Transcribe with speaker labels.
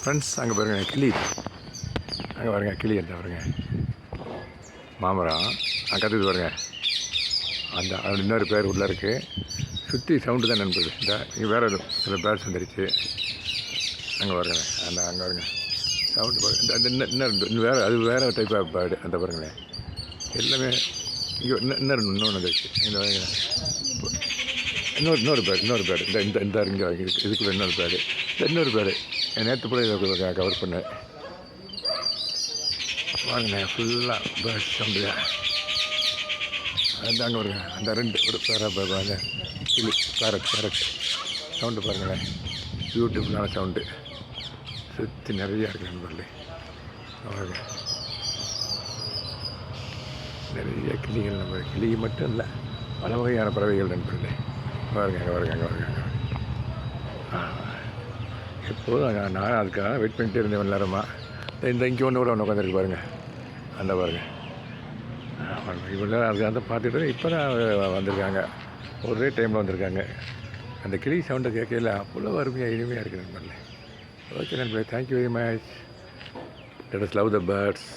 Speaker 1: Friends அங்கே பாருங்கள் கிளி, அங்கே பாருங்கள் கிளி என்ன பாருங்கள், மாமரம் கற்றுது பாருங்கள். அந்த இன்னொரு பேர் உள்ளே இருக்குது. சுற்றி சவுண்டு தான் நண்பது. இந்த இங்கே வேறு சில பேர்ட்ஸ் வந்துடுச்சு. அங்கே பாருங்க, அந்த அங்கே பாருங்க சவுண்டு பாருங்க. இந்த இன்னும் வேறு அது வேறு டைப் ஆஃப் பேர்டு. அந்த பாருங்களேன் எல்லாமே இங்கே இன்னொன்று வந்துடுச்சு. இந்த இன்னொரு பேர்டு இந்த இங்கே இதுக்குள்ள இன்னொரு பேர்டு. இன்னொரு பேர்டு நேற்று கூட இதை கவர் பண்ணேன். வாங்கினே ஃபுல்லாக பேர்ட்ஸ் சவுண்டு. அது அங்கே வருங்க அந்த ரெண்டு ஒரு பேரா கிளி பேரட் சவுண்டு பாருங்களேன். பியூட்டிஃபுல்லான சவுண்டு. சுற்றி நிறையா இருக்குது நண்பர்களே. பாருங்க நிறைய கிளிகள். நம்ம கிளி மட்டும் இல்லை, பல வகையான பறவைகள் நண்பர்களே. பாருங்க அங்கே வருங்க. எப்போதும் நான் அதுக்காக வெயிட் பண்ணிகிட்டே இருந்தேன் நேரமாக. இந்த இங்கே ஒன்று உட்காந்துருக்கு பாருங்கள். அந்த பாருங்கள் இவ்வளோ அதுக்காக தான் பார்த்துட்டு இப்போ தான் வந்திருக்காங்க. ஒரே டைமில் வந்திருக்காங்க. அந்த கிளி சவுண்டை கேட்கல அவ்வளோ அருமையாக இனிமையாக இருக்குது நண்பர்களே. ஓகே நண்பர்களே, thank you very much. Let us love த பேர்ட்ஸ்.